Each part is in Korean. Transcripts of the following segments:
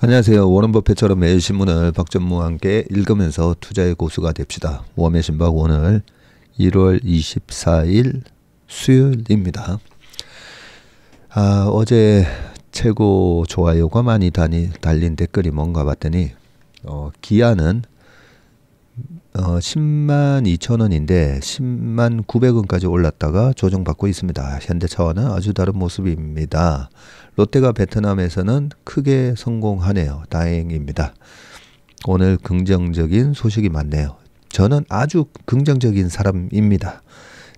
안녕하세요. 워런 버핏처럼 매일 신문을 박전무와 함께 읽으면서 투자의 고수가 됩시다. 웜의 신박 오늘 1월 24일 수요일입니다. 어제 최고 좋아요가 많이 달린 댓글이 뭔가 봤더니 기아는 10만 2천 원인데 10만 900원까지 올랐다가 조정받고 있습니다. 현대차와는 아주 다른 모습입니다. 롯데가 베트남에서는 크게 성공하네요. 다행입니다. 오늘 긍정적인 소식이 많네요. 저는 아주 긍정적인 사람입니다.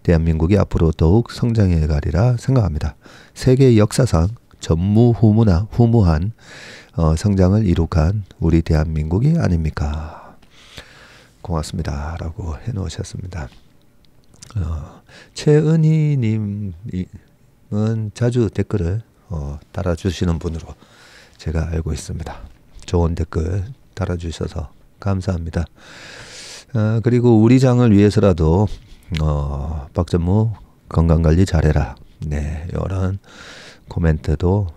대한민국이 앞으로 더욱 성장해 가리라 생각합니다. 세계 역사상 전무후무한 성장을 이룩한 우리 대한민국이 아닙니까? 고맙습니다. 라고 해놓으셨습니다. 최은희님은 자주 댓글을 달아주시는 분으로 제가 알고 있습니다. 좋은 댓글 달아주셔서 감사합니다. 그리고 우리 장을 위해서라도 박전무 건강관리 잘해라. 네, 이런 코멘트도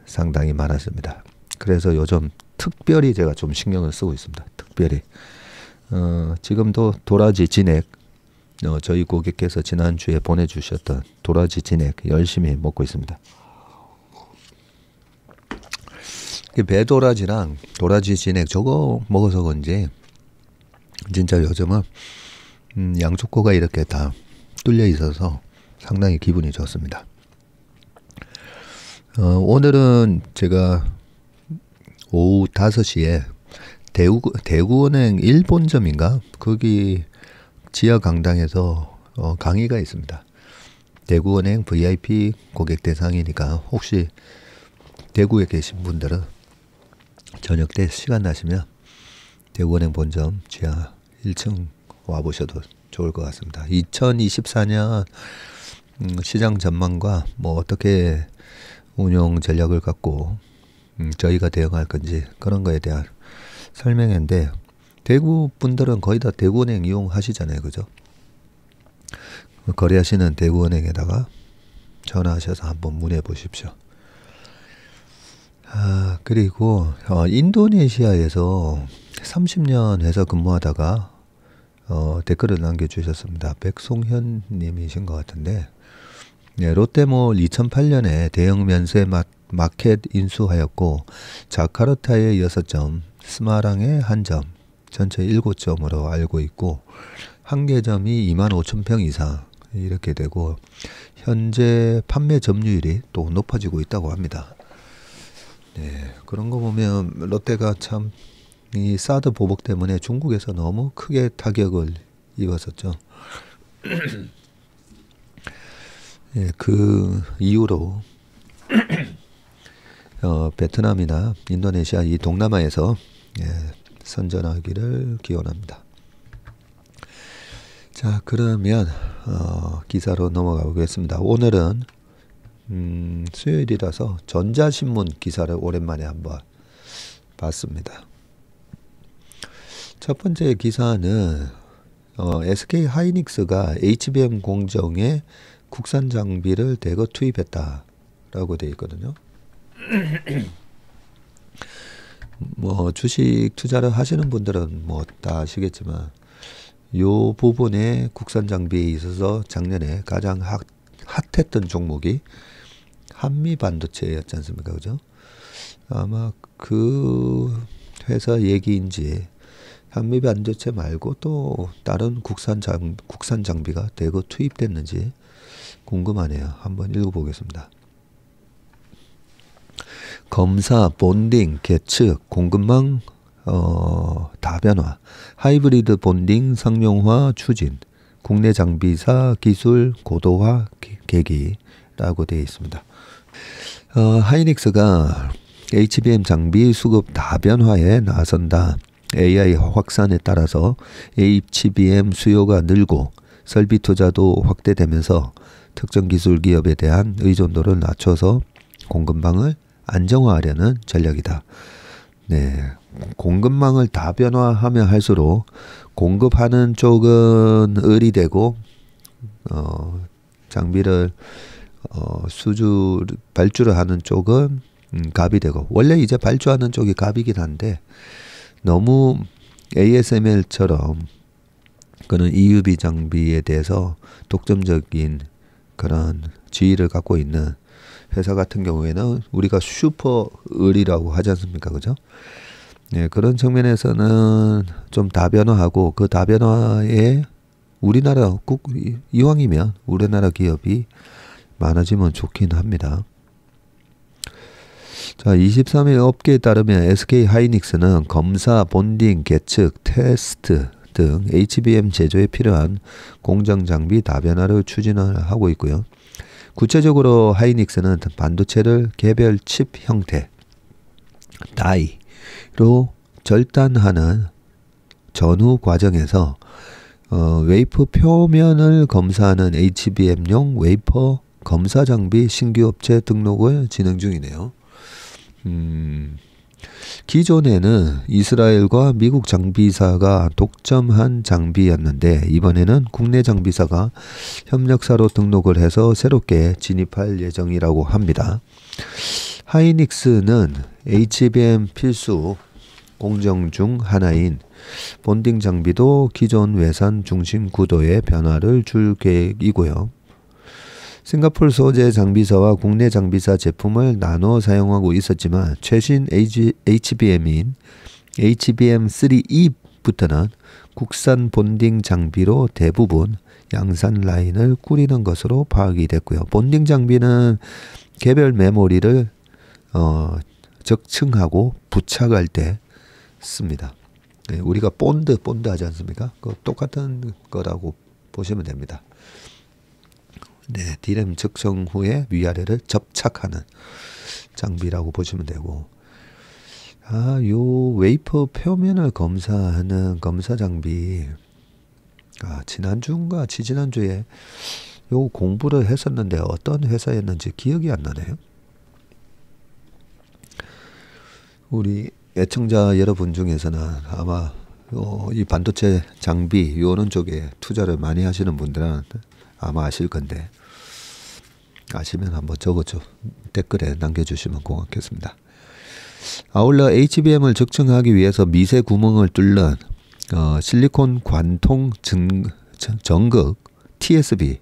상당히 많았습니다. 그래서 요즘 특별히 제가 좀 신경을 쓰고 있습니다. 특별히. 지금도 도라지 진액, 저희 고객께서 지난주에 보내주셨던 도라지 진액 열심히 먹고 있습니다. 배도라지랑 도라지 진액 저거 먹어서 그런지 진짜 요즘은 양쪽 코가 이렇게 다 뚫려 있어서 상당히 기분이 좋습니다. 오늘은 제가 오후 5시에 대구은행 일본점인가? 거기 지하 강당에서 강의가 있습니다. 대구은행 VIP 고객 대상이니까 혹시 대구에 계신 분들은 저녁 때 시간 나시면 대구은행 본점 지하 1층 와보셔도 좋을 것 같습니다. 2024년 시장 전망과 뭐 어떻게 운용 전략을 갖고 저희가 대응할 건지 그런 거에 대한 설명인데, 대구 분들은 거의 다 대구은행 이용하시잖아요. 그죠? 거래하시는 대구은행에다가 전화하셔서 한번 문의해 보십시오. 그리고 인도네시아에서 30년 회사 근무하다가 댓글을 남겨주셨습니다. 백송현 님이신 것 같은데, 네, 롯데몰 2008년에 대형 면세 마켓 인수하였고 자카르타에 6점, 스마랑에 1점, 전체 7점으로 알고 있고 한계점이 25,000평 이상 이렇게 되고 현재 판매 점유율이 또 높아지고 있다고 합니다. 네, 그런 거 보면 롯데가 참 이 사드 보복 때문에 중국에서 너무 크게 타격을 입었었죠. 예, 그 이후로 베트남이나 인도네시아 이 동남아에서 선전하기를 기원합니다. 자, 그러면 기사로 넘어가 보겠습니다. 오늘은 수요일이라서 전자신문 기사를 오랜만에 한번 봤습니다. 첫 번째 기사는 SK 하이닉스가 HBM 공정에 국산 장비를 대거 투입했다라고 되어 있거든요. 뭐 주식 투자를 하시는 분들은 뭐 다 아시겠지만 요 부분에 국산 장비에 있어서 작년에 가장 핫했던 종목이 한미 반도체였지 않습니까? 그죠? 아마 그 회사 얘기인지 한미 반도체 말고 또 다른 국산 장비가 대거 투입됐는지 궁금하네요. 한번 읽어보겠습니다. 검사, 본딩, 계측, 공급망 다변화, 하이브리드 본딩 상용화 추진, 국내 장비사 기술 고도화 계기라고 되어 있습니다. 하이닉스가 HBM 장비 수급 다변화에 나선다. AI 확산에 따라서 HBM 수요가 늘고 설비 투자도 확대되면서 특정 기술 기업에 대한 의존도를 낮춰서 공급망을 안정화하려는 전략이다. 네, 공급망을 다변화하면 할수록 공급하는 쪽은 을이 되고 장비를 발주를 하는 쪽은 갑이 되고, 원래 이제 발주하는 쪽이 갑이긴 한데 너무 ASML처럼 그런 EUV 장비에 대해서 독점적인 그런 지위를 갖고 있는 회사 같은 경우에는 우리가 슈퍼 을이라고 하지 않습니까? 그죠? 네, 그런 측면에서는 좀 다변화하고, 그 다변화에 우리나라 꼭 이왕이면 우리나라 기업이 많아지면 좋긴 합니다. 자, 23일 업계에 따르면 SK 하이닉스는 검사, 본딩, 계측, 테스트 등 HBM 제조에 필요한 공정 장비 다변화를 추진을 하고 있고요. 구체적으로 하이닉스는 반도체를 개별 칩 형태, 다이로 절단하는 전후 과정에서 웨이퍼 표면을 검사하는 HBM용 웨이퍼 검사 장비 신규 업체 등록을 진행 중이네요. 기존에는 이스라엘과 미국 장비사가 독점한 장비였는데, 이번에는 국내 장비사가 협력사로 등록을 해서 새롭게 진입할 예정이라고 합니다. 하이닉스는 HBM 필수 공정 중 하나인 본딩 장비도 기존 외산 중심 구도의 변화를 줄 계획이고요. 싱가포르 소재 장비사와 국내 장비사 제품을 나눠 사용하고 있었지만, 최신 HBM인 HBM3E부터는 국산 본딩 장비로 대부분 양산 라인을 꾸리는 것으로 파악이 됐고요. 본딩 장비는 개별 메모리를 적층하고 부착할 때 씁니다. 네, 우리가 본드 하지 않습니까? 그 똑같은 거라고 보시면 됩니다. 네, D램 적층 후에 위아래를 접착하는 장비라고 보시면 되고, 요 웨이퍼 표면을 검사하는 검사 장비, 지난주인가 지지난주에 요 공부를 했었는데 어떤 회사였는지 기억이 안 나네요. 우리 애청자 여러분 중에서는 아마 이 반도체 장비 요런 쪽에 투자를 많이 하시는 분들은 아마 아실 건데, 아시면 한번 적어줘 댓글에 남겨주시면 고맙겠습니다. 아울러 HBM을 적층하기 위해서 미세 구멍을 뚫는 실리콘 관통 전극 TSB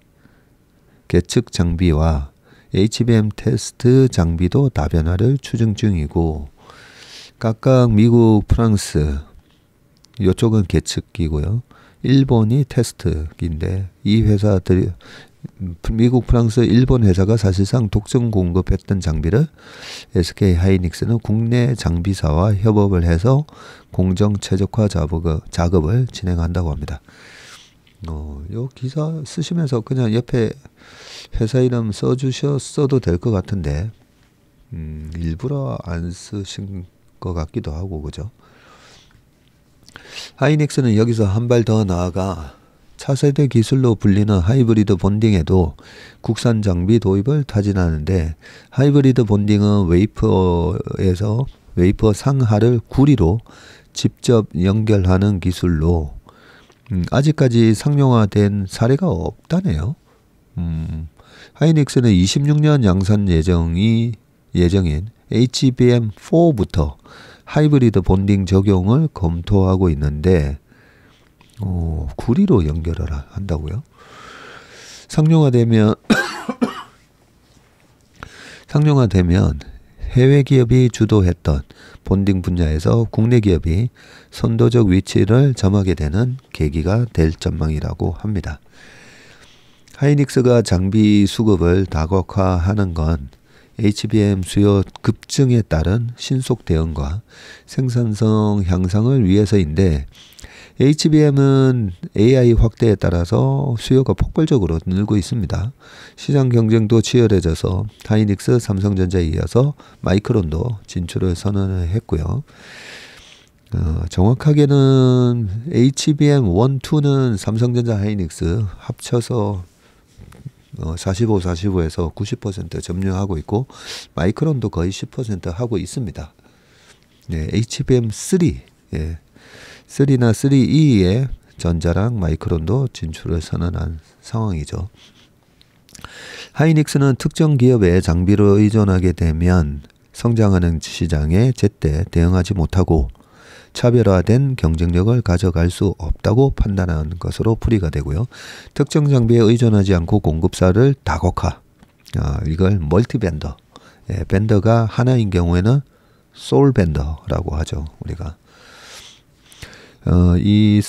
계측 장비와 HBM 테스트 장비도 다변화를 추진 중이고, 각각 미국, 프랑스 이쪽은 계측이고요. 일본이 테스트인데, 이 회사들이 미국, 프랑스, 일본 회사가 사실상 독점 공급했던 장비를 SK 하이닉스는 국내 장비사와 협업을 해서 공정 최적화 작업을 진행한다고 합니다. 요 기사 쓰시면서 그냥 옆에 회사 이름 써주셨어도 될 것 같은데, 일부러 안 쓰신 것 같기도 하고, 그죠? 하이닉스는 여기서 한 발 더 나아가 차세대 기술로 불리는 하이브리드 본딩에도 국산 장비 도입을 타진하는데, 하이브리드 본딩은 웨이퍼에서 웨이퍼 상하를 구리로 직접 연결하는 기술로 아직까지 상용화된 사례가 없다네요. 하이닉스는 26년 양산 예정인 HBM4부터 하이브리드 본딩 적용을 검토하고 있는데, 구리로 연결을 한다고요? 상용화되면 해외 기업이 주도했던 본딩 분야에서 국내 기업이 선도적 위치를 점하게 되는 계기가 될 전망이라고 합니다. 하이닉스가 장비 수급을 다각화하는 건 HBM 수요 급증에 따른 신속 대응과 생산성 향상을 위해서인데, HBM은 AI 확대에 따라서 수요가 폭발적으로 늘고 있습니다. 시장 경쟁도 치열해져서 하이닉스, 삼성전자에 이어서 마이크론도 진출을 선언을 했고요. 정확하게는 HBM 1, 2는 삼성전자, 하이닉스 합쳐서 45, 45에서 90% 점유하고 있고, 마이크론도 거의 10% 하고 있습니다. 네, HBM3, 3나 3E의 전자랑 마이크론도 진출을 선언한 상황이죠. 하이닉스는 특정 기업의 장비로 의존하게 되면 성장하는 시장에 제때 대응하지 못하고 차별화된 경쟁력을 가져갈 수 없다고 판단하는 것으로 풀이가 되고요. 특정 장비에 의존하지 않고 공급사를 다각화. 이걸 멀티벤더. 예, 벤더가 하나인 경우에는 솔 벤더라고 하죠. 우리가. 이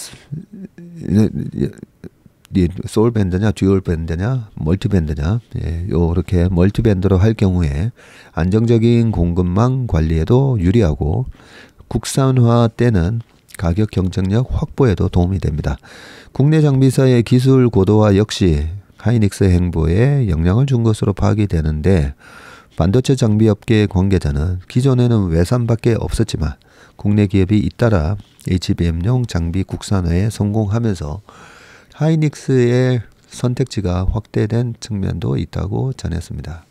솔 밴드냐, 듀얼 밴드냐, 멀티 밴드냐, 예, 요렇게 멀티 밴드로 할 경우에 안정적인 공급망 관리에도 유리하고 국산화 때는 가격 경쟁력 확보에도 도움이 됩니다. 국내 장비사의 기술 고도화 역시 하이닉스 행보에 영향을 준 것으로 파악이 되는데, 반도체 장비 업계 관계자는 기존에는 외산밖에 없었지만 국내 기업이 잇따라 HBM용 장비 국산화에 성공하면서 하이닉스의 선택지가 확대된 측면도 있다고 전했습니다.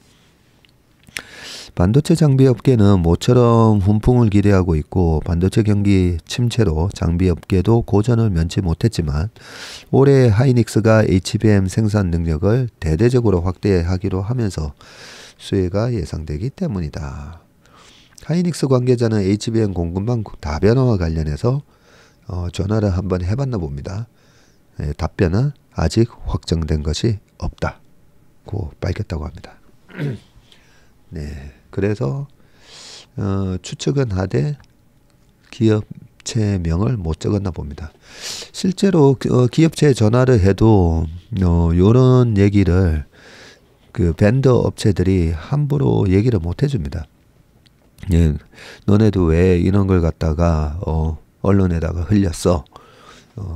반도체 장비 업계는 모처럼 훈풍을 기대하고 있고 반도체 경기 침체로 장비 업계도 고전을 면치 못했지만 올해 하이닉스가 HBM 생산 능력을 대대적으로 확대하기로 하면서 수혜가 예상되기 때문이다. 하이닉스 관계자는 HBM 공급망 다변화와 관련해서 전화를 한번 해봤나 봅니다. 네, 답변은 아직 확정된 것이 없다고 밝혔다고 합니다. 네, 그래서 추측은 하되 기업체명을 못 적었나 봅니다. 실제로 기업체에 전화를 해도 요런 얘기를 그 벤더 업체들이 함부로 얘기를 못 해줍니다. 예, 너네도 왜 이런 걸 갖다가 언론에다가 흘렸어?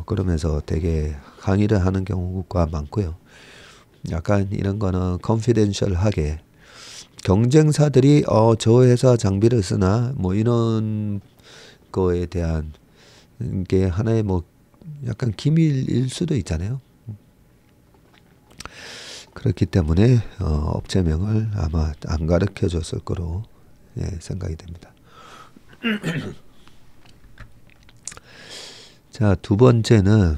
그러면서 되게 항의를 하는 경우가 많고요. 약간 이런 거는 컨피덴셜하게 경쟁사들이 저 회사 장비를 쓰나 뭐 이런 거에 대한 게 하나의 뭐 약간 기밀일 수도 있잖아요. 그렇기 때문에 업체명을 아마 안 가르쳐 줬을 거로 생각이 됩니다. 자, 두 번째는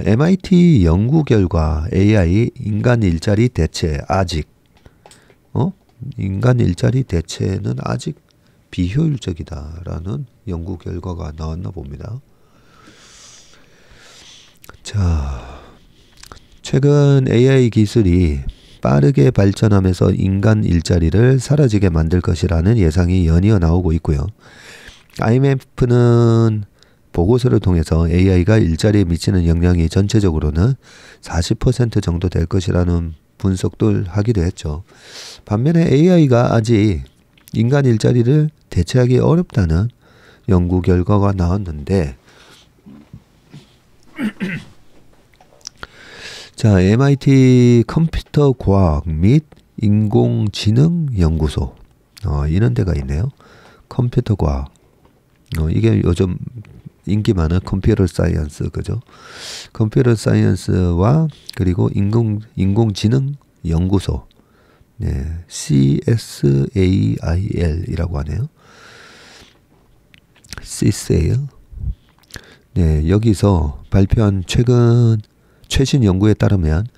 MIT 연구 결과 AI 인간 일자리 대체 아직 인간 일자리 대체는 아직 비효율적이다라는 연구 결과가 나왔나 봅니다. 자, 최근 AI 기술이 빠르게 발전하면서 인간 일자리를 사라지게 만들 것이라는 예상이 연이어 나오고 있고요. IMF는 보고서를 통해서 AI가 일자리에 미치는 영향이 전체적으로는 40% 정도 될 것이라는 분석도 하기도 했죠. 반면에 AI가 아직 인간 일자리를 대체하기 어렵다는 연구 결과가 나왔는데, 자, MIT 컴퓨터 과학 및 인공지능 연구소 이런 데가 있네요. 컴퓨터 과학 이게 요즘 인기 많은 컴퓨터 사이언스, 그죠? 컴퓨터 사이언스와 그리고 인공지능 연구소, 네, CSAIL이라고 하네요. CSAIL. 네, 여기서 발표한 최신 연구에 따르면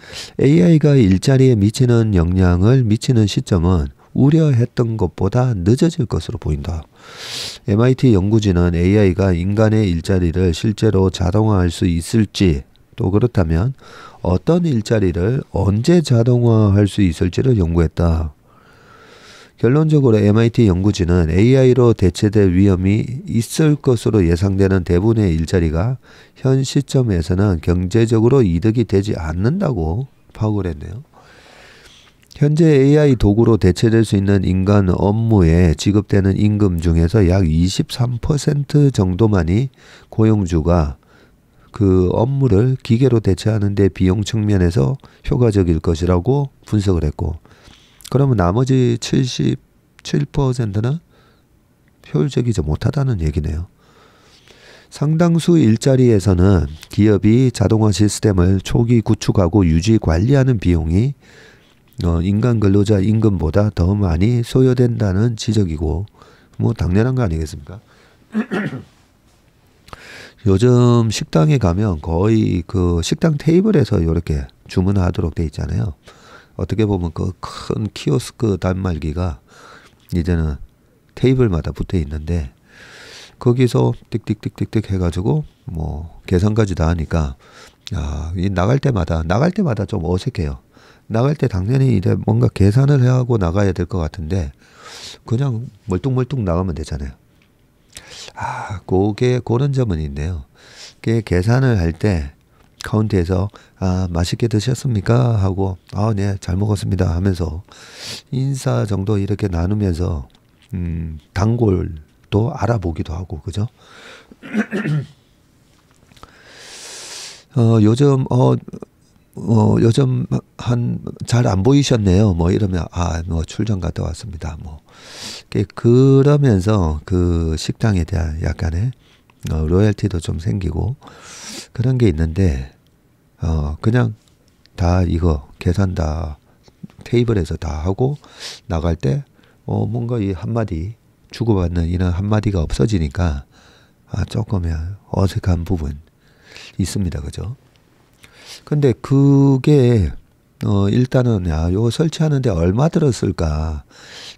AI가 일자리에 미치는 영향을 미치는 시점은 우려했던 것보다 늦어질 것으로 보인다. MIT 연구진은 AI가 인간의 일자리를 실제로 자동화할 수 있을지, 또 그렇다면 어떤 일자리를 언제 자동화할 수 있을지를 연구했다. 결론적으로 MIT 연구진은 AI로 대체될 위험이 있을 것으로 예상되는 대부분의 일자리가 현 시점에서는 경제적으로 이득이 되지 않는다고 파악을 했네요. 현재 AI 도구로 대체될 수 있는 인간 업무에 지급되는 임금 중에서 약 23% 정도만이 고용주가 그 업무를 기계로 대체하는 데 비용 측면에서 효과적일 것이라고 분석을 했고, 그러면 나머지 77%는 효율적이지 못하다는 얘기네요. 상당수 일자리에서는 기업이 자동화 시스템을 초기 구축하고 유지 관리하는 비용이 인간 근로자 임금보다 더 많이 소요된다는 지적이고, 뭐 당연한 거 아니겠습니까? 요즘 식당에 가면 거의 그 식당 테이블에서 이렇게 주문하도록 돼 있잖아요. 어떻게 보면 그 큰 키오스크 단말기가 이제는 테이블마다 붙어 있는데 거기서 띡띡띡띡띡 해가지고 뭐 계산까지 다 하니까 이 나갈 때마다 좀 어색해요. 나갈 때 당연히 이제 뭔가 계산을 하고 나가야 될 것 같은데 그냥 멀뚱멀뚱 나가면 되잖아요. 그런 점은 있네요. 계산을 할 때 카운트에서 맛있게 드셨습니까? 하고 네, 잘 먹었습니다 하면서 인사 정도 이렇게 나누면서 단골도 알아보기도 하고 그죠? 요즘 잘 안 보이셨네요. 뭐 이러면 뭐 출장 갔다 왔습니다. 뭐 그러면서 그 식당에 대한 약간의 로열티도 좀 생기고 그런 게 있는데 그냥 다 이거 계산 다 테이블에서 다 하고 나갈 때 뭔가 이 한마디 주고받는 이런 한마디가 없어지니까 조금 어색한 부분 있습니다. 그죠? 근데 그게 일단은 요 설치하는데 얼마 들었을까?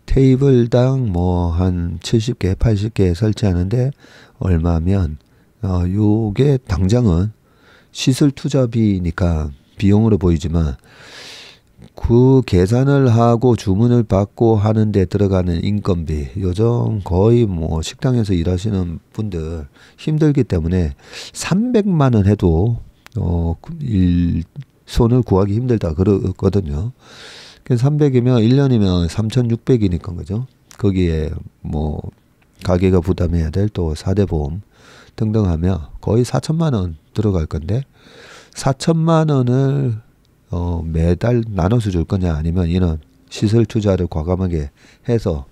테이블당 뭐 한 70개, 80개 설치하는데 얼마면 요게 당장은 시설 투자비니까 비용으로 보이지만 그 계산을 하고 주문을 받고 하는데 들어가는 인건비 요즘 거의 뭐 식당에서 일하시는 분들 힘들기 때문에 300만 원 해도 손을 구하기 힘들다 그러거든요. 300이면 1년이면 3,600이니까 그죠? 거기에 뭐 가게가 부담해야 될 또 4대 보험 등등 하면 거의 4천만 원 들어갈 건데 4천만 원을 매달 나눠서 줄 거냐 아니면 이런 시설 투자를 과감하게 해서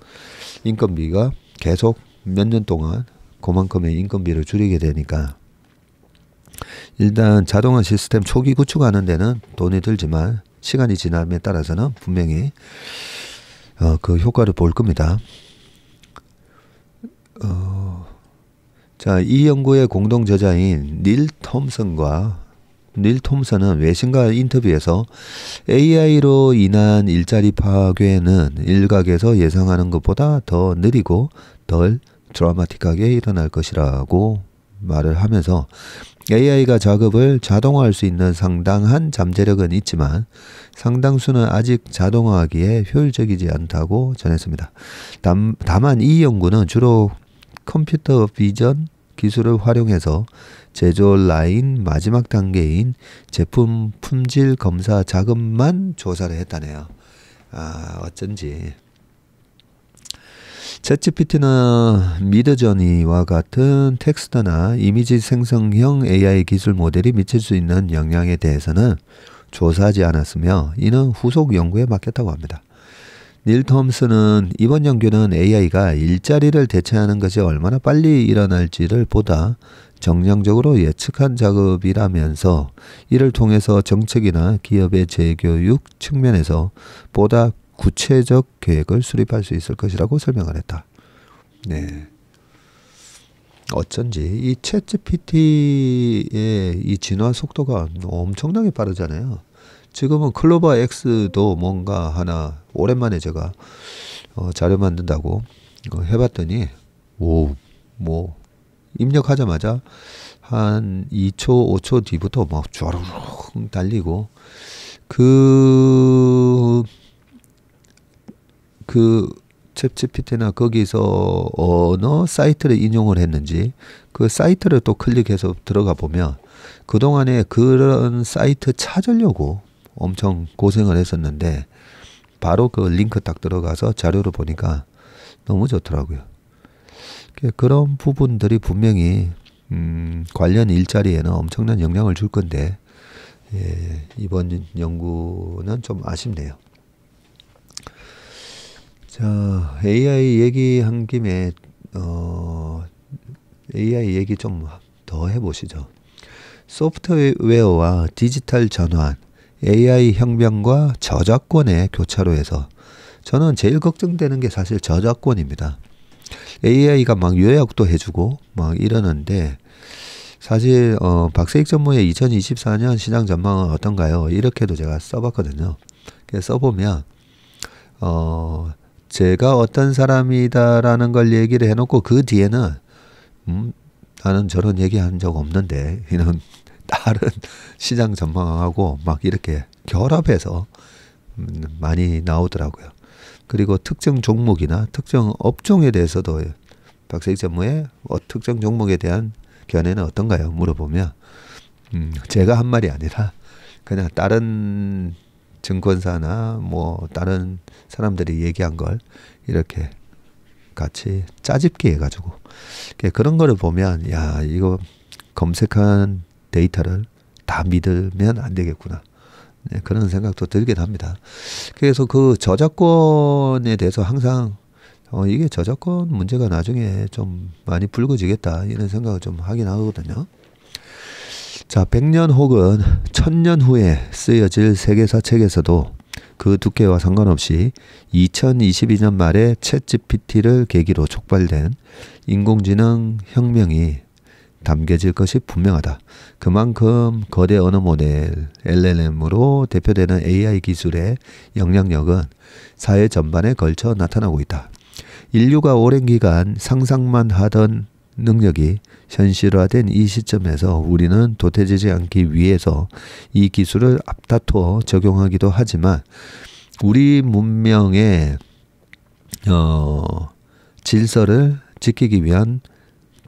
인건비가 계속 몇 년 동안 그만큼의 인건비를 줄이게 되니까 일단 자동화 시스템 초기 구축하는 데는 돈이 들지만 시간이 지남에 따라서는 분명히 그 효과를 볼 겁니다. 자, 이 연구의 공동 저자인 닐 톰슨은 외신과 인터뷰에서 AI로 인한 일자리 파괴는 일각에서 예상하는 것보다 더 느리고 덜 드라마틱하게 일어날 것이라고 말을 하면서 AI가 작업을 자동화할 수 있는 상당한 잠재력은 있지만 상당수는 아직 자동화하기에 효율적이지 않다고 전했습니다. 다만 이 연구는 주로 컴퓨터 비전 기술을 활용해서 제조 라인 마지막 단계인 제품 품질 검사 작업만 조사를 했다네요. 어쩐지 챗GPT나 미드저니와 같은 텍스트나 이미지 생성형 AI 기술 모델이 미칠 수 있는 영향에 대해서는 조사하지 않았으며 이는 후속 연구에 맡겼다고 합니다. 닐 톰슨은 이번 연구는 AI가 일자리를 대체하는 것이 얼마나 빨리 일어날지를 보다 정량적으로 예측한 작업이라면서 이를 통해서 정책이나 기업의 재교육 측면에서 보다 구체적 계획을 수립할 수 있을 것이라고 설명을 했다. 네. 어쩐지 이 챗GPT의 이 진화 속도가 엄청나게 빠르잖아요. 지금은 클로버 X도 뭔가 하나 오랜만에 제가 자료 만든다고 해봤더니 뭐 입력하자마자 한 2초, 5초 뒤부터 막 쭈르륵 달리고 그 챗GPT나 거기서 어느 사이트를 인용을 했는지 그 사이트를 또 클릭해서 들어가 보면 그동안에 그런 사이트 찾으려고 엄청 고생을 했었는데 바로 그 링크 딱 들어가서 자료를 보니까 너무 좋더라고요. 그런 부분들이 분명히 관련 일자리에는 엄청난 영향을 줄 건데 이번 연구는 좀 아쉽네요. 자, AI 얘기한 김에 AI 얘기 좀 더 해보시죠. 소프트웨어와 디지털 전환, AI 혁명과 저작권의 교차로에서 저는 제일 걱정되는 게 사실 저작권입니다. AI가 막 요약도 해주고 막 이러는데 사실 박세익 전무의 2024년 시장 전망은 어떤가요? 이렇게도 제가 써봤거든요. 그래서 써보면 제가 어떤 사람이다라는 걸 얘기를 해놓고 그 뒤에는 나는 저런 얘기한 적 없는데 이런 다른 시장 전망하고 막 이렇게 결합해서 많이 나오더라고요. 그리고 특정 종목이나 특정 업종에 대해서도 박세익 전무의 특정 종목에 대한 견해는 어떤가요? 물어보면 제가 한 말이 아니라 그냥 다른 증권사나 뭐 다른 사람들이 얘기한 걸 이렇게 같이 짜집기 해가지고 그런 거를 보면 야 이거 검색한 데이터를 다 믿으면 안 되겠구나. 네, 그런 생각도 들긴 합니다. 그래서 그 저작권에 대해서 항상 이게 저작권 문제가 나중에 좀 많이 불거지겠다 이런 생각을 좀 하긴 하거든요. 자, 100년 혹은 1000년 후에 쓰여질 세계사 책에서도 그 두께와 상관없이 2022년 말에 챗GPT를 계기로 촉발된 인공지능 혁명이 담겨질 것이 분명하다. 그만큼 거대 언어 모델 LLM으로 대표되는 AI 기술의 영향력은 사회 전반에 걸쳐 나타나고 있다. 인류가 오랜 기간 상상만 하던 능력이 현실화된 이 시점에서 우리는 도태되지 않기 위해서 이 기술을 앞다투어 적용하기도 하지만 우리 문명의 질서를 지키기 위한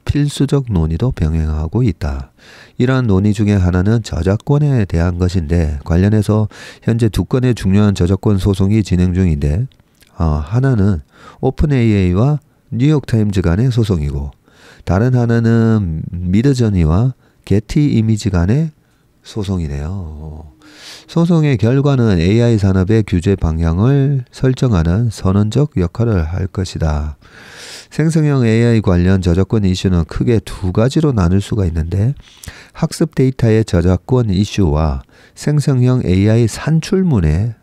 필수적 논의도 병행하고 있다. 이러한 논의 중에 하나는 저작권에 대한 것인데 관련해서 현재 2건의 중요한 저작권 소송이 진행 중인데 하나는 오픈 AI와 뉴욕타임즈 간의 소송이고 다른 하나는 미드저니와 게티 이미지 간의 소송이네요. 소송의 결과는 AI 산업의 규제 방향을 설정하는 선언적 역할을 할 것이다. 생성형 AI 관련 저작권 이슈는 크게 두 가지로 나눌 수가 있는데 학습 데이터의 저작권 이슈와 생성형 AI 산출문의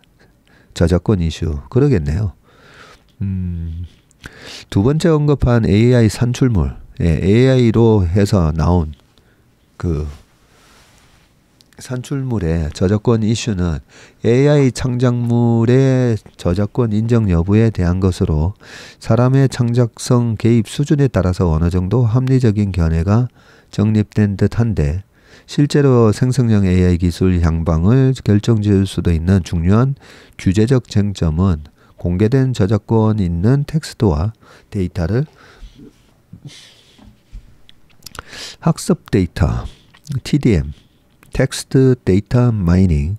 저작권 이슈 그러겠네요. 두 번째 언급한 AI 산출물, AI로 해서 나온 그 산출물의 저작권 이슈는 AI 창작물의 저작권 인정 여부에 대한 것으로 사람의 창작성 개입 수준에 따라서 어느 정도 합리적인 견해가 정립된 듯한데 실제로 생성형 AI 기술 향방을 결정지을 수도 있는 중요한 규제적 쟁점은 공개된 저작권 있는 텍스트와 데이터를 학습 데이터, TDM, 텍스트 데이터 마이닝으로서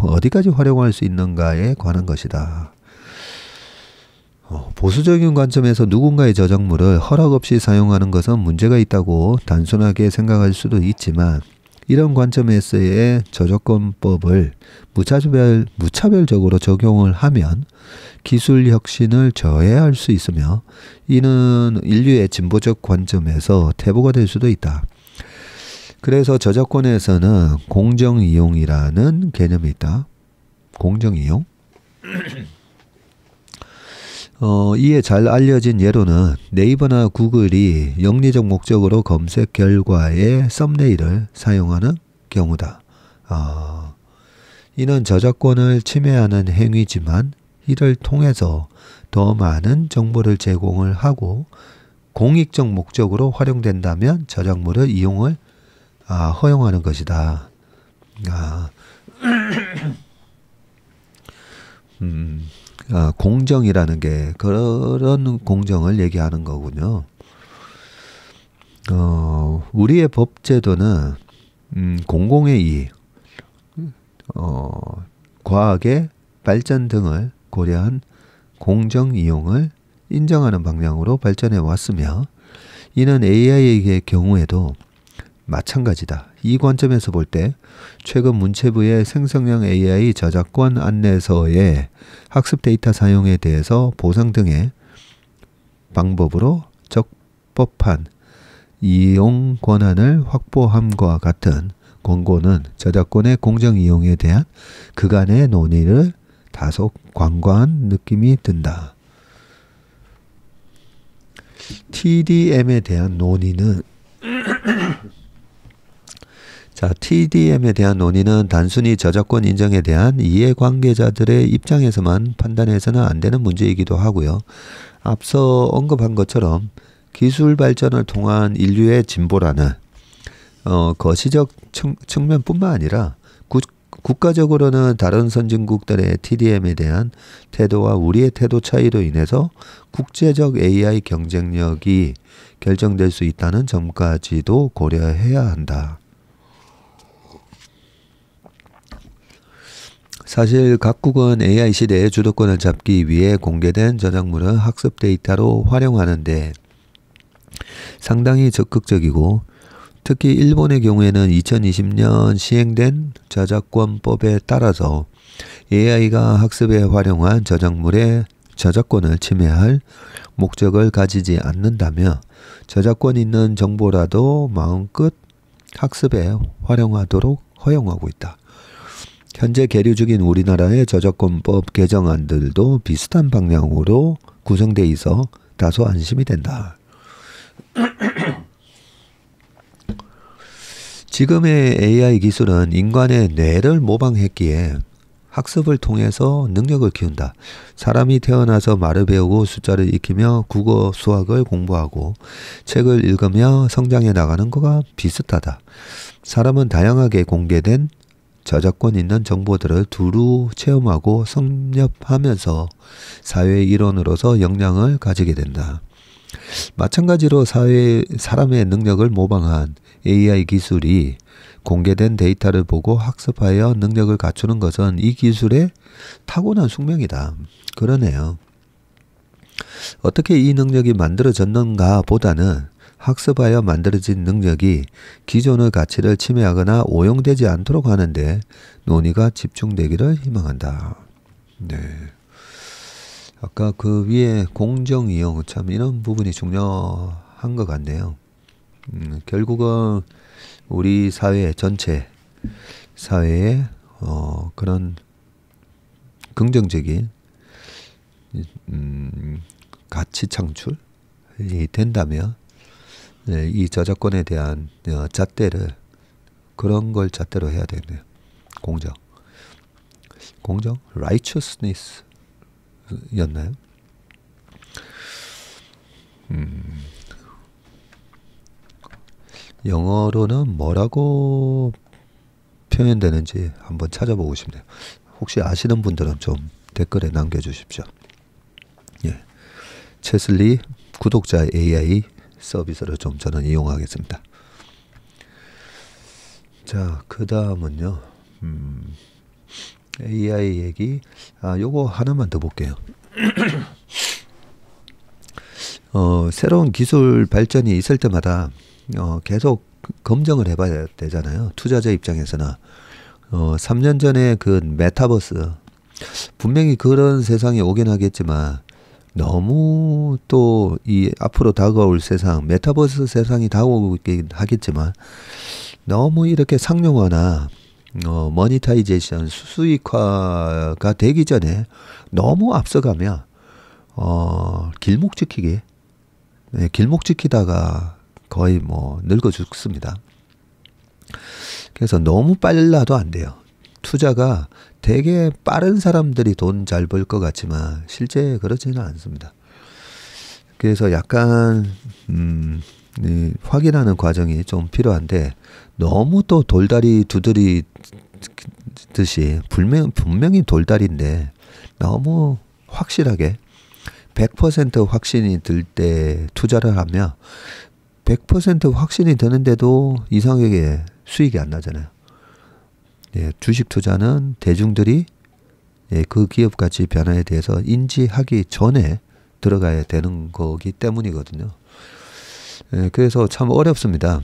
어디까지 활용할 수 있는가에 관한 것이다. 보수적인 관점에서 누군가의 저작물을 허락 없이 사용하는 것은 문제가 있다고 단순하게 생각할 수도 있지만 이런 관점에서의 저작권법을 무차별적으로 적용을 하면 기술 혁신을 저해할 수 있으며 이는 인류의 진보적 관점에서 태보가 될 수도 있다. 그래서 저작권에서는 공정이용이라는 개념이 있다. 공정이용? 이에 잘 알려진 예로는 네이버나 구글이 영리적 목적으로 검색 결과에 썸네일을 사용하는 경우다. 이는 저작권을 침해하는 행위지만 이를 통해서 더 많은 정보를 제공을 하고 공익적 목적으로 활용된다면 저작물의 이용을 허용하는 것이다. 공정이라는 게 그런 공정을 얘기하는 거군요. 우리의 법제도는 공공의 이익, 과학의 발전 등을 고려한 공정 이용을 인정하는 방향으로 발전해 왔으며 이는 AI의 경우에도 마찬가지다. 이 관점에서 볼 때 최근 문체부의 생성형 AI 저작권 안내서의 학습 데이터 사용에 대해서 보상 등의 방법으로 적법한 이용 권한을 확보함과 같은 권고는 저작권의 공정 이용에 대한 그간의 논의를 다소 관과한 느낌이 든다. TDM에 대한 논의는 자, TDM에 대한 논의는 단순히 저작권 인정에 대한 이해관계자들의 입장에서만 판단해서는 안 되는 문제이기도 하고요. 앞서 언급한 것처럼 기술 발전을 통한 인류의 진보라는 거시적 측면뿐만 아니라 국가적으로는 다른 선진국들의 TDM에 대한 태도와 우리의 태도 차이로 인해서 국제적 AI 경쟁력이 결정될 수 있다는 점까지도 고려해야 한다. 사실 각국은 AI 시대의 주도권을 잡기 위해 공개된 저작물을 학습 데이터로 활용하는데 상당히 적극적이고, 특히 일본의 경우에는 2020년 시행된 저작권법에 따라서 AI가 학습에 활용한 저작물의 저작권을 침해할 목적을 가지지 않는다며 저작권 있는 정보라도 마음껏 학습에 활용하도록 허용하고 있다. 현재 계류 중인 우리나라의 저작권법 개정안들도 비슷한 방향으로 구성돼 있어 다소 안심이 된다. 지금의 AI 기술은 인간의 뇌를 모방했기에 학습을 통해서 능력을 키운다. 사람이 태어나서 말을 배우고 숫자를 익히며 국어, 수학을 공부하고 책을 읽으며 성장해 나가는 것과 비슷하다. 사람은 다양하게 공개된 저작권 있는 정보들을 두루 체험하고 섭렵하면서 사회의 일원으로서 역량을 가지게 된다. 마찬가지로 사람의 능력을 모방한 AI 기술이 공개된 데이터를 보고 학습하여 능력을 갖추는 것은 이 기술의 타고난 숙명이다. 그러네요. 어떻게 이 능력이 만들어졌는가 보다는 학습하여 만들어진 능력이 기존의 가치를 침해하거나 오용되지 않도록 하는데 논의가 집중되기를 희망한다. 네. 아까 그 위에 공정이용, 참 이런 부분이 중요한 것 같네요. 결국은 우리 사회 전체 사회에 그런 긍정적인 가치 창출이 된다면 이 저작권에 대한 잣대를 그런 걸 잣대로 해야 되네요. 공정, righteousness 였나요? 영어로는 뭐라고 표현되는지 한번 찾아보고 싶네요. 혹시 아시는 분들은 좀 댓글에 남겨주십시오. 예, 체슬리 구독자 AI 서비스를 좀 저는 이용하겠습니다. 자, 그 다음은요. AI 얘기. 요거 하나만 더 볼게요. 새로운 기술 발전이 있을 때마다 계속 검증을 해봐야 되잖아요. 투자자 입장에서나. 3년 전에 그 메타버스, 분명히 그런 세상이 오긴 하겠지만 너무 또 이 앞으로 다가올 세상, 메타버스 세상이 다가오긴 하겠지만 너무 이렇게 상용화나 모니타이제이션, 수익화가 되기 전에 너무 앞서가면 길목 지키다가 거의 뭐 늙어 죽습니다. 그래서 너무 빨라도 안 돼요. 투자가 되게 빠른 사람들이 돈 잘 벌 것 같지만 실제 그렇지는 않습니다. 그래서 약간 확인하는 과정이 좀 필요한데 너무 또 돌다리 두드리듯이 분명히 돌다리인데 너무 확실하게 100% 확신이 들 때 투자를 하면 100% 확신이 드는데도 이상하게 수익이 안 나잖아요. 예, 주식 투자는 대중들이 그 기업 가치 변화에 대해서 인지하기 전에 들어가야 되는 거기 때문이거든요. 예, 그래서 참 어렵습니다.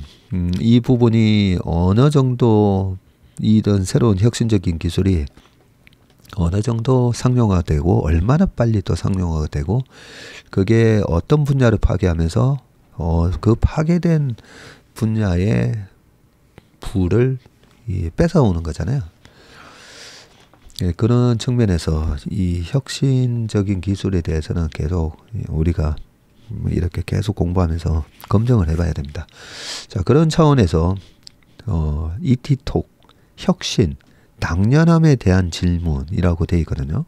이 부분이 어느 정도 이런 새로운 혁신적인 기술이 어느 정도 상용화되고 얼마나 빨리 또 상용화되고 그게 어떤 분야를 파괴하면서 그 파괴된 분야의 부를 뺏어오는 거잖아요. 예, 그런 측면에서 이 혁신적인 기술에 대해서는 계속 우리가 이렇게 계속 공부하면서 검증을 해봐야 됩니다. 자, 그런 차원에서 ET톡, 혁신, 당연함에 대한 질문이라고 되어 있거든요.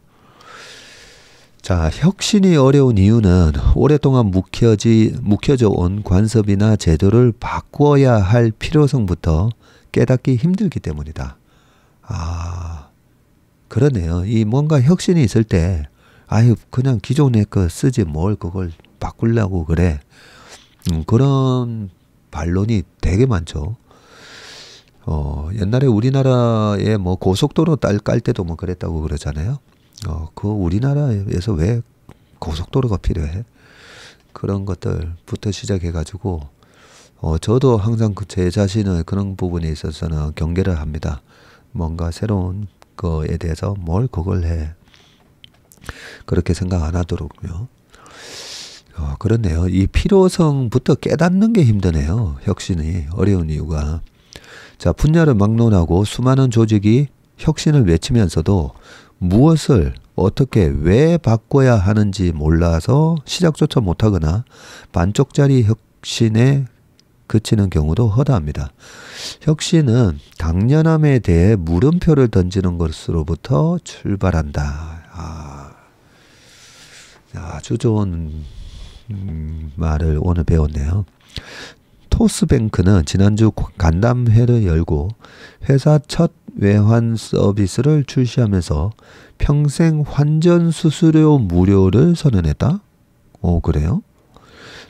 자, 혁신이 어려운 이유는 오랫동안 묵혀져 온 관습이나 제도를 바꾸어야 할 필요성부터 깨닫기 힘들기 때문이다. 아, 그러네요. 이 뭔가 혁신이 있을 때, 아유, 그냥 기존의 거 쓰지 뭘 그걸 바꾸려고 그래. 그런 반론이 되게 많죠. 옛날에 우리나라에 뭐 고속도로 깔 때도 뭐 그랬다고 그러잖아요. 그 우리나라에서 왜 고속도로가 필요해? 그런 것들부터 시작해가지고, 저도 항상 제 자신의 그런 부분에 있어서는 경계를 합니다. 뭔가 새로운 거에 대해서 뭘 그걸 해. 그렇게 생각 안 하도록요. 그렇네요. 이 필요성부터 깨닫는 게 힘드네요. 혁신이 어려운 이유가. 자, 분야를 막론하고 수많은 조직이 혁신을 외치면서도 무엇을 어떻게 왜 바꿔야 하는지 몰라서 시작조차 못하거나 반쪽짜리 혁신에 그치는 경우도 허다합니다. 혁신은 당연함에 대해 물음표를 던지는 것으로부터 출발한다. 아주 좋은 말을 오늘 배웠네요. 토스뱅크는 지난주 간담회를 열고 회사 첫 외환 서비스를 출시하면서 평생 환전 수수료 무료를 선언했다? 그래요?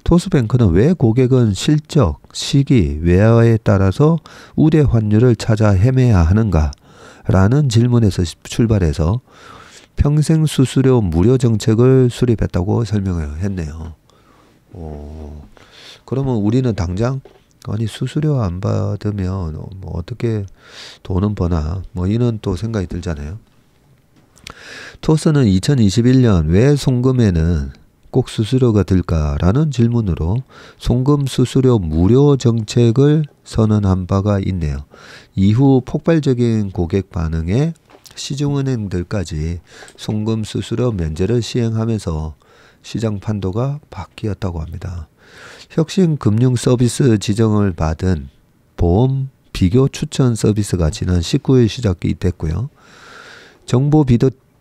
토스뱅크는 왜 고객은 실적, 시기, 외화에 따라서 우대 환율을 찾아 헤매야 하는가? 라는 질문에서 출발해서 평생 수수료 무료 정책을 수립했다고 설명을 했네요. 그러면 우리는 당장 아니 수수료 안 받으면 뭐 어떻게 돈은 버나 뭐 이런 또 생각이 들잖아요. 토스는 2021년 왜 송금에는 꼭 수수료가 들까라는 질문으로 송금 수수료 무료 정책을 선언한 바가 있네요. 이후 폭발적인 고객 반응에 시중은행들까지 송금 수수료 면제를 시행하면서 시장 판도가 바뀌었다고 합니다. 혁신 금융 서비스 지정을 받은 보험 비교 추천 서비스가 지난 19일 시작이 됐고요. 정보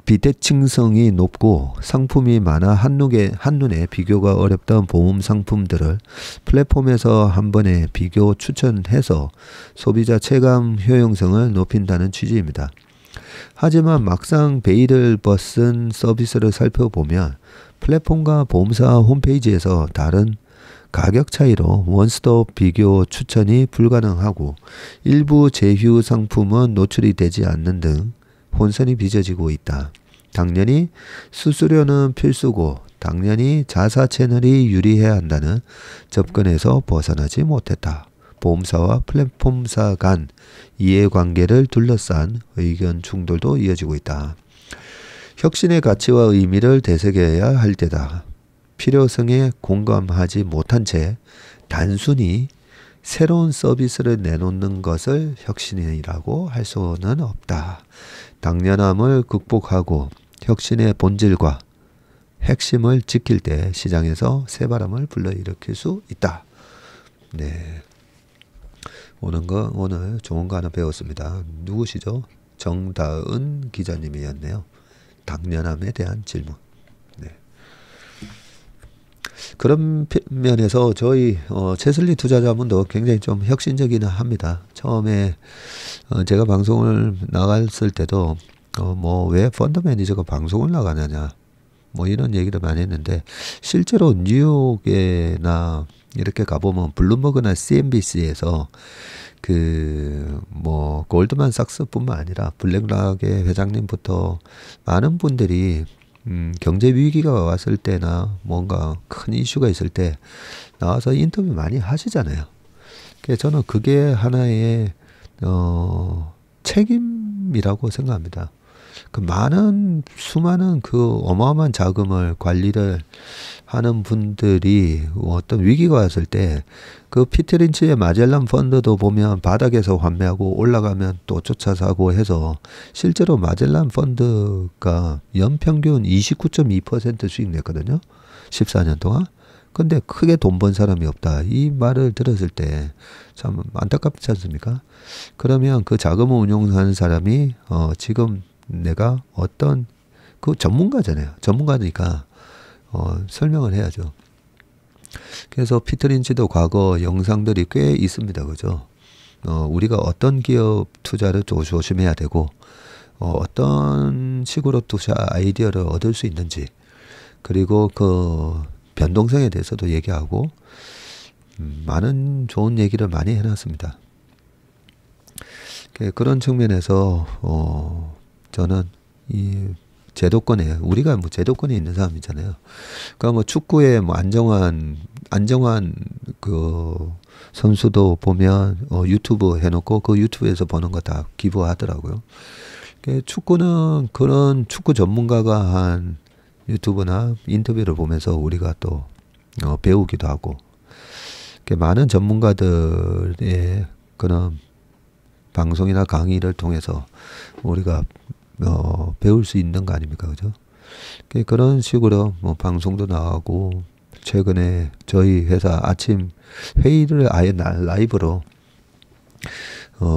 비대칭성이 높고 상품이 많아 한눈에 비교가 어렵던 보험 상품들을 플랫폼에서 한 번에 비교 추천해서 소비자 체감 효용성을 높인다는 취지입니다. 하지만 막상 베일을 벗은 서비스를 살펴보면 플랫폼과 보험사 홈페이지에서 다른 가격 차이로 원스톱 비교 추천이 불가능하고 일부 제휴 상품은 노출이 되지 않는 등 혼선이 빚어지고 있다. 당연히 수수료는 필수고 당연히 자사 채널이 유리해야 한다는 접근에서 벗어나지 못했다. 보험사와 플랫폼사 간 이해관계를 둘러싼 의견 충돌도 이어지고 있다. 혁신의 가치와 의미를 되새겨야 할 때다. 필요성에 공감하지 못한 채 단순히 새로운 서비스를 내놓는 것을 혁신이라고 할 수는 없다. 당연함을 극복하고 혁신의 본질과 핵심을 지킬 때 시장에서 새바람을 불러일으킬 수 있다. 네. 오늘 좋은 거 하나 배웠습니다. 누구시죠? 정다은 기자님이었네요. 당연함에 대한 질문. 네. 그런 면에서 저희 채슬리 투자자분도 굉장히 좀 혁신적이긴 합니다. 처음에 제가 방송을 나갔을 때도 뭐 왜 펀드 매니저가 방송을 나가느냐 뭐 이런 얘기를 많이 했는데 실제로 뉴욕에나 이렇게 가보면 블룸버그나 CNBC에서 뭐 골드만삭스뿐만 아니라 블랙락의 회장님부터 많은 분들이 경제 위기가 왔을 때나 뭔가 큰 이슈가 있을 때 나와서 인터뷰 많이 하시잖아요. 그래서 저는 그게 하나의 책임이라고 생각합니다. 수많은 어마어마한 자금을 관리를 하는 분들이 어떤 위기가 왔을 때 피터 린치의 마젤란 펀드도 보면 바닥에서 환매하고 올라가면 또 쫓아 사고 해서 실제로 마젤란 펀드가 연평균 29.2% 수익 냈거든요. 14년 동안. 근데 크게 돈 번 사람이 없다. 이 말을 들었을 때 참 안타깝지 않습니까? 그러면 그 자금을 운용하는 사람이 지금 내가 어떤 그 전문가잖아요. 전문가니까 설명을 해야죠. 그래서 피터 린치도 과거 영상들이 꽤 있습니다. 그죠? 우리가 어떤 기업 투자를 또 조심해야 되고 어떤 식으로 투자 아이디어를 얻을 수 있는지, 그리고 그 변동성에 대해서도 얘기하고 많은 좋은 얘기를 많이 해놨습니다. 그런 측면에서 저는 이 제도권에, 우리가 뭐 제도권에 있는 사람이잖아요. 그러니까 뭐 축구에 뭐 안정환 그 선수도 보면 유튜브 해놓고 그 유튜브에서 보는 거 다 기부하더라고요. 축구는 그런 축구 전문가가 한 유튜브나 인터뷰를 보면서 우리가 또 배우기도 하고, 많은 전문가들의 그런 방송이나 강의를 통해서 우리가 배울 수 있는 거 아닙니까, 그죠? 그런 식으로 뭐 방송도 나가고, 최근에 저희 회사 아침 회의를 아예 라이브로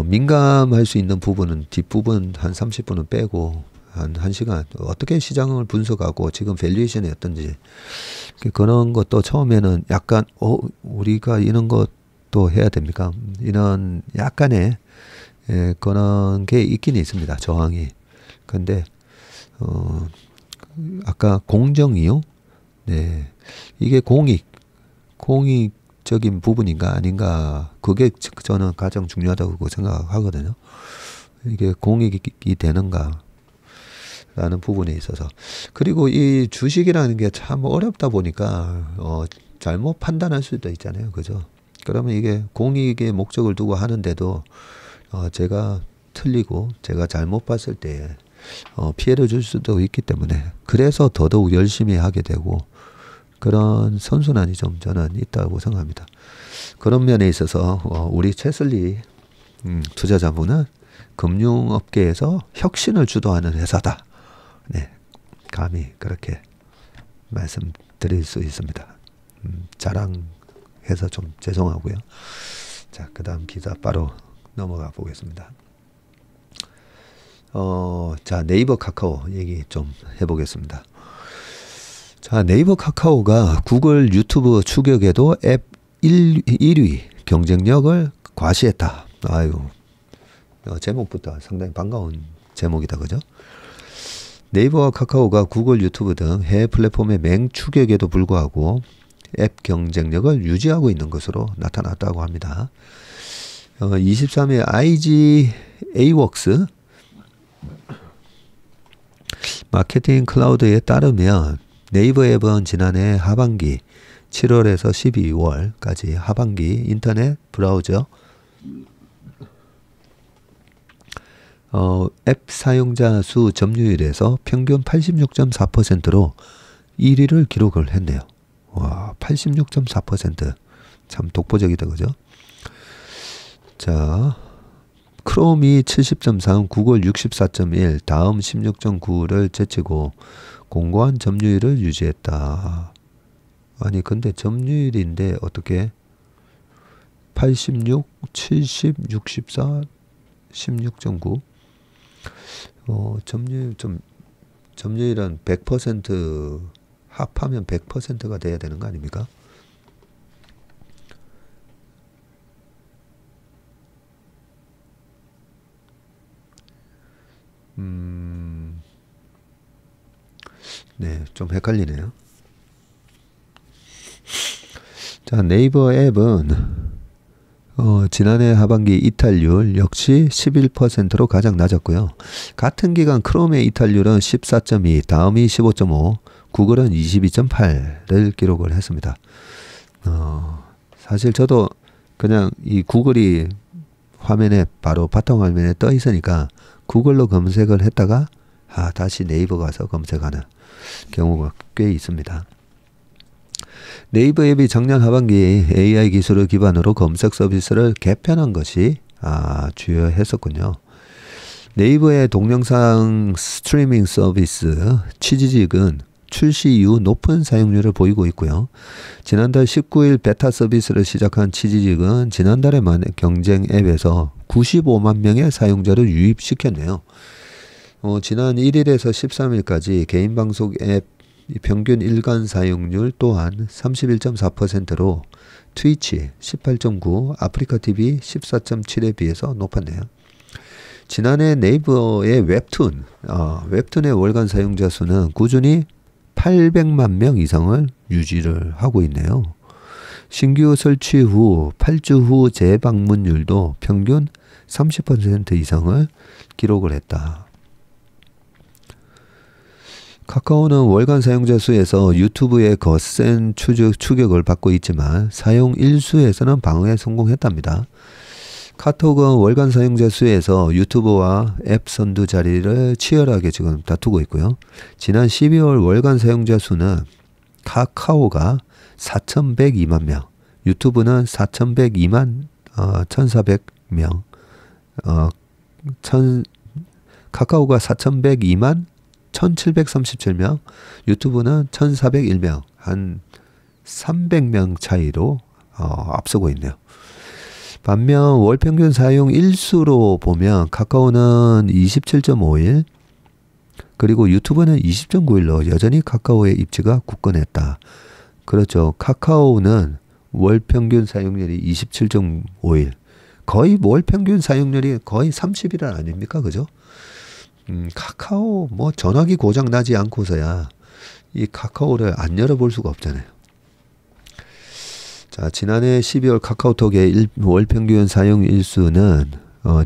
민감할 수 있는 부분은 뒷부분 한 30분은 빼고 한 1시간 어떻게 시장을 분석하고 지금 밸류에이션이 어떤지, 그런 것도 처음에는 약간 우리가 이런 것도 해야 됩니까? 이런 약간의 그런 게 있긴 있습니다. 저항이. 근데 아까 공정이요? 네. 이게 공익적인 부분인가 아닌가, 그게 저는 가장 중요하다고 생각하거든요. 이게 공익이 되는가 라는 부분에 있어서. 그리고 이 주식이라는 게 참 어렵다 보니까 잘못 판단할 수도 있잖아요. 그죠? 그러면 이게 공익의 목적을 두고 하는데도 제가 틀리고 제가 잘못 봤을 때 피해를 줄 수도 있기 때문에, 그래서 더더욱 열심히 하게 되고, 그런 선순환이 좀 저는 있다고 생각합니다. 그런 면에 있어서 우리 채슬리 투자자분은 금융업계에서 혁신을 주도하는 회사다. 네, 감히 그렇게 말씀드릴 수 있습니다. 자랑해서 좀 죄송하고요. 자, 그 다음 기사 바로 넘어가 보겠습니다. 자, 네이버 카카오 얘기 좀 해보겠습니다. 자, 네이버 카카오가 구글 유튜브 추격에도 앱 1위 경쟁력을 과시했다. 아유, 제목부터 상당히 반가운 제목이다, 그죠? 네이버와 카카오가 구글 유튜브 등 해외 플랫폼의 맹추격에도 불구하고 앱 경쟁력을 유지하고 있는 것으로 나타났다고 합니다. 23일 IG AWORKS 마케팅 클라우드에 따르면 네이버 앱은 지난해 하반기 7월에서 12월까지 하반기 인터넷 브라우저 앱 사용자 수 점유율에서 평균 86.4%로 1위를 기록을 했네요. 와, 86.4%. 참 독보적이다, 그죠? 자, 크롬이 70.3, 구글 64.1, 다음 16.9를 제치고 공고한 점유율을 유지했다. 아니, 근데 점유율인데 어떻게 86, 70, 64, 16.9? 점유율은 100% 합하면 100%가 돼야 되는 거 아닙니까? 네, 좀 헷갈리네요. 자, 네이버 앱은 지난해 하반기 이탈률 역시 11%로 가장 낮았고요. 같은 기간 크롬의 이탈률은 14.2, 다음이 15.5, 구글은 22.8를 기록을 했습니다. 사실 저도 그냥 이 구글이 화면에 바로 바탕화면에 떠 있으니까 구글로 검색을 했다가 다시 네이버 가서 검색하는 경우가 꽤 있습니다. 네이버 앱이 작년 하반기 AI 기술을 기반으로 검색 서비스를 개편한 것이 주요했었군요. 네이버의 동영상 스트리밍 서비스 취지직은 출시 이후 높은 사용률을 보이고 있고요. 지난달 19일 베타 서비스를 시작한 치지직은 지난달에만 경쟁 앱에서 95만 명의 사용자를 유입시켰네요. 지난 1일에서 13일까지 개인 방송 앱 평균 일간 사용률 또한 31.4%로 트위치 18.9, 아프리카 TV 14.7에 비해서 높았네요. 지난해 네이버의 웹툰의 월간 사용자 수는 꾸준히 800만 명 이상을 유지를 하고 있네요. 신규 설치 후 8주 후 재방문율도 평균 30% 이상을 기록을 했다. 카카오는 월간 사용자 수에서 유튜브의 거센 추격을 받고 있지만 사용 일수에서는 방어에 성공했답니다. 카톡은 월간 사용자 수에서 유튜브와 앱 선두 자리를 치열하게 지금 다투고 있고요. 지난 12월 월간 사용자 수는 카카오가 4,102만 명, 유튜브는 4,102만 1,400명, 카카오가 4,102만 1,737명, 유튜브는 1,401명, 한 300명 차이로 앞서고 있네요. 반면 월평균 사용 일수로 보면 카카오는 27.5일, 그리고 유튜브는 20.9일로 여전히 카카오의 입지가 굳건했다. 그렇죠. 카카오는 월평균 사용률이 27.5일, 거의 월평균 사용률이 거의 30일 아닙니까? 그죠? 카카오 뭐 전화기 고장 나지 않고서야 이 카카오를 안 열어볼 수가 없잖아요. 자, 지난해 12월 카카오톡의 월평균 사용 일수는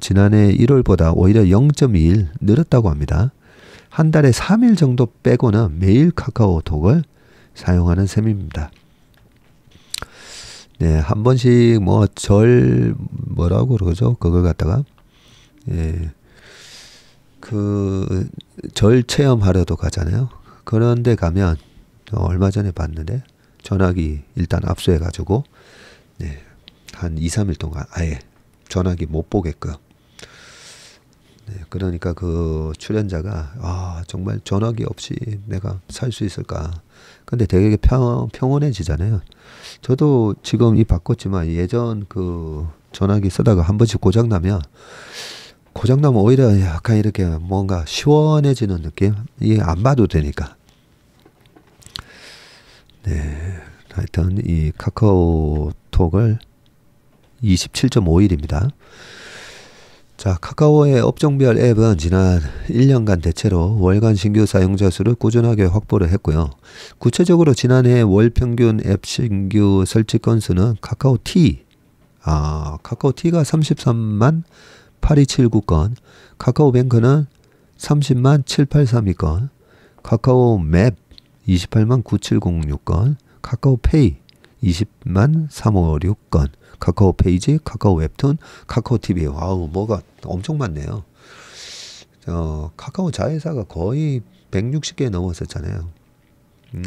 지난해 1월보다 오히려 0.2일 늘었다고 합니다. 한 달에 3일 정도 빼고는 매일 카카오톡을 사용하는 셈입니다. 네, 한 번씩 뭐라고 그러죠? 그걸 갖다가 절 체험하려도 가잖아요. 그런데 가면 얼마 전에 봤는데 전화기 일단 압수해가지고 한 2, 3일 동안 아예 전화기 못 보게끔. 그러니까 그 출연자가 정말 전화기 없이 내가 살 수 있을까. 근데 되게 평온해지잖아요. 저도 지금 바꿨지만 예전 그 전화기 쓰다가 한 번씩 고장나면 오히려 약간 이렇게 뭔가 시원해지는 느낌? 이게 안 봐도 되니까. 네. 하여튼 이 카카오톡을 27.5일입니다. 자, 카카오의 업종별 앱은 지난 1년간 대체로 월간 신규 사용자 수를 꾸준하게 확보를 했고요. 구체적으로 지난해 월 평균 앱 신규 설치 건수는 카카오티가 33만 8279건, 카카오뱅크는 30만 7832건, 카카오맵 28만 9706건, 카카오페이 20만 356건, 카카오페이지, 카카오웹툰, 카카오TV. 와우, 뭐가 엄청 많네요. 카카오 자회사가 거의 160개 넘었었잖아요.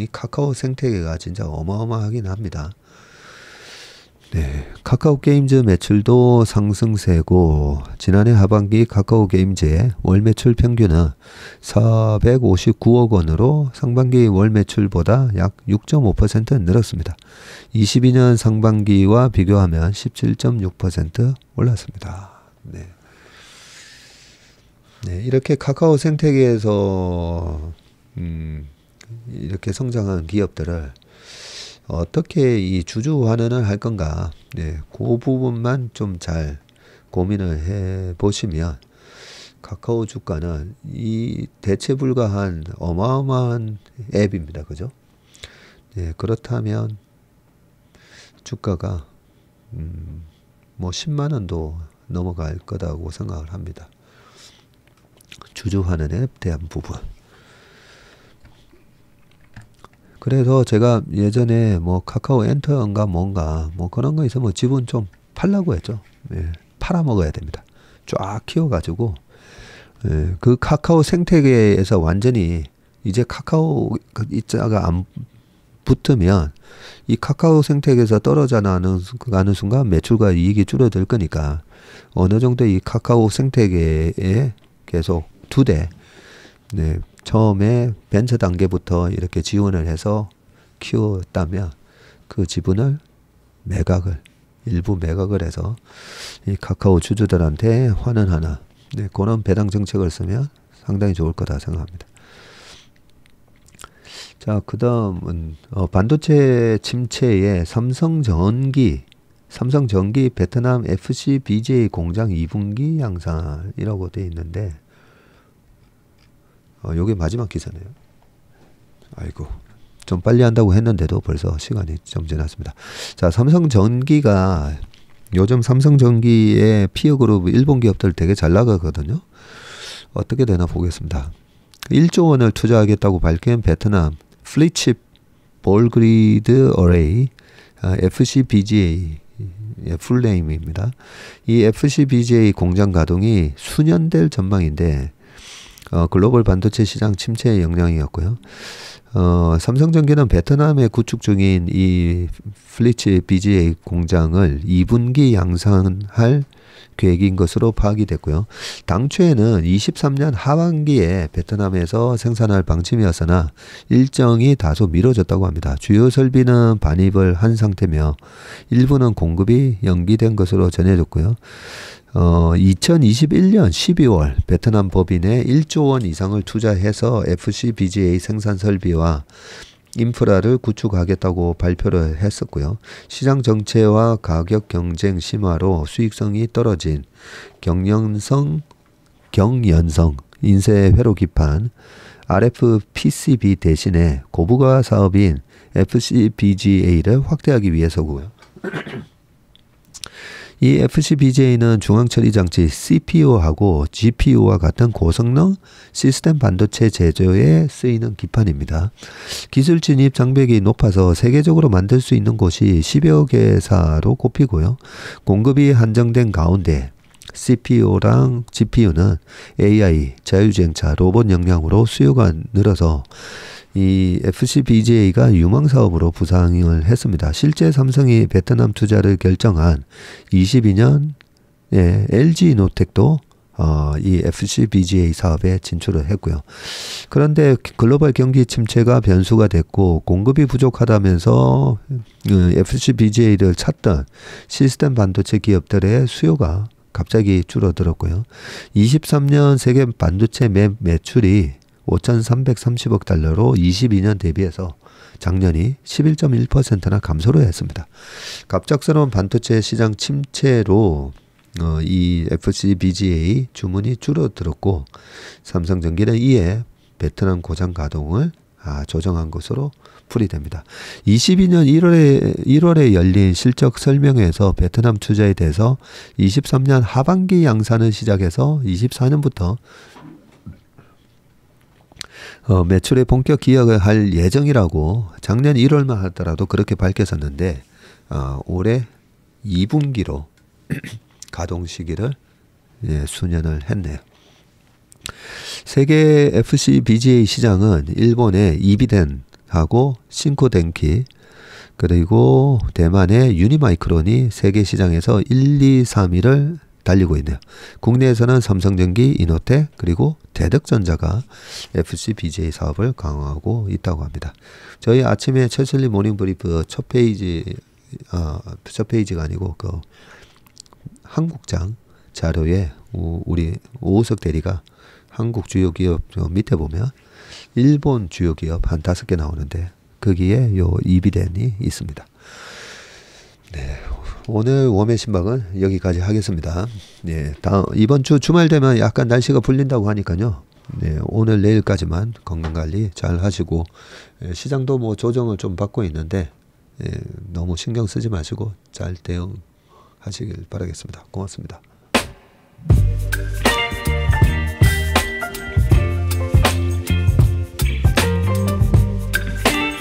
이 카카오 생태계가 진짜 어마어마하긴 합니다. 네, 카카오 게임즈 매출도 상승세고 지난해 하반기 카카오 게임즈의 월 매출 평균은 459억 원으로 상반기 월 매출보다 약 6.5% 늘었습니다. 22년 상반기와 비교하면 17.6% 올랐습니다. 네. 네, 이렇게 카카오 생태계에서 이렇게 성장한 기업들을 어떻게 이 주주 환원을 할 건가, 그 부분만 좀 잘 고민을 해 보시면 카카오 주가는 이 대체 불가한 어마어마한 앱입니다. 그죠? 그렇다면 주가가 뭐 10만 원도 넘어갈 거다고 생각을 합니다. 주주 환원에 대한 부분. 그래서 제가 예전에 카카오 엔터인가 뭔가 그런 거 있으면 지분 좀 팔라고 했죠. 팔아먹어야 됩니다. 쫙 키워가지고 그 카카오 생태계에서 완전히 이제 카카오 입자가 안 붙으면 이 카카오 생태계에서 떨어져 가는 순간 매출과 이익이 줄어들 거니까 어느 정도 이 카카오 생태계에 계속 2대 처음에 벤처 단계부터 이렇게 지원을 해서 키웠다면 그 지분을 일부 매각을 해서 이 카카오 주주들한테 환원하는 그런 배당 정책을 쓰면 상당히 좋을 거다 생각합니다. 자, 그 다음은 반도체 침체에 삼성전기 베트남 FCBGA 공장 2분기 양산이라고 되어 있는데 요게 마지막 기사네요. 아이고, 좀 빨리 한다고 했는데도 벌써 시간이 좀 지났습니다. 자, 삼성전기가 요즘 삼성전기의 피어그룹 일본 기업들 되게 잘 나가거든요. 어떻게 되나 보겠습니다. 1조 원을 투자하겠다고 밝힌 베트남 플리칩 볼그리드 어레이 FCBGA 풀네임입니다. 이 FCBGA 공장 가동이 수년 될 전망인데 글로벌 반도체 시장 침체의 영향이었고요. 삼성전기는 베트남에 구축 중인 이 플리치 BGA 공장을 2분기 양산할 계획인 것으로 파악이 됐고요. 당초에는 23년 하반기에 베트남에서 생산할 방침이었으나 일정이 다소 미뤄졌다고 합니다. 주요 설비는 반입을 한 상태며 일부는 공급이 연기된 것으로 전해졌고요. 2021년 12월 베트남 법인에 1조 원 이상을 투자해서 FCBGA 생산 설비와 인프라를 구축하겠다고 발표를 했었고요. 시장 정체와 가격 경쟁 심화로 수익성이 떨어진 경연성 인쇄 회로 기판 RFPCB 대신에 고부가 사업인 FCBGA를 확대하기 위해서고요. 이 FCBGA는 중앙처리장치 CPU하고 GPU와 같은 고성능 시스템 반도체 제조에 쓰이는 기판입니다. 기술 진입 장벽이 높아서 세계적으로 만들 수 있는 곳이 10여 개사로 꼽히고요. 공급이 한정된 가운데 CPU랑 GPU는 AI, 자율주행차, 로봇 역량으로 수요가 늘어서 이 FCBGA가 유망사업으로 부상을 했습니다. 실제 삼성이 베트남 투자를 결정한 22년에 LG노텍도 이 FCBGA 사업에 진출을 했고요. 그런데 글로벌 경기 침체가 변수가 됐고 공급이 부족하다면서 FCBGA를 찾던 시스템 반도체 기업들의 수요가 갑자기 줄어들었고요. 23년 세계 반도체 매출이 5,330억 달러로 22년 대비해서 작년이 11.1%나 감소를 했습니다. 갑작스러운 반도체 시장 침체로 이 FCBGA 주문이 줄어들었고 삼성전기는 이에 베트남 고장 가동을 조정한 것으로 풀이됩니다. 22년 1월에 열린 실적 설명회에서 베트남 투자에 대해서 23년 하반기 양산을 시작해서 24년부터 매출에 본격 기여를 할 예정이라고 작년 1월만 하더라도 그렇게 밝혔었는데 올해 2분기로 가동 시기를 수년을 했네요. 세계 FCBGA 시장은 일본의 이비덴하고 신코덴키 그리고 대만의 유니마이크론이 세계 시장에서 1, 2, 3위를 달리고 있네요. 국내에서는 삼성전기, 이노텍 그리고 대덕전자가 FCBGA 사업을 강화하고 있다고 합니다. 저희 아침에 최슬리 모닝브리프 첫 페이지가 아니고 그 한국장 자료에 우리 오우석 대리가 한국 주요 기업 밑에 보면 일본 주요 기업 한 5개 나오는데 거기에 요 이비덴이 있습니다. 네. 오늘 웜의 신박은 여기까지 하겠습니다. 네, 이번 주 주말 되면 약간 날씨가 풀린다고 하니까요. 네, 오늘 내일까지만 건강관리 잘 하시고 시장도 뭐 조정을 좀 받고 있는데 너무 신경 쓰지 마시고 잘 대응하시길 바라겠습니다. 고맙습니다.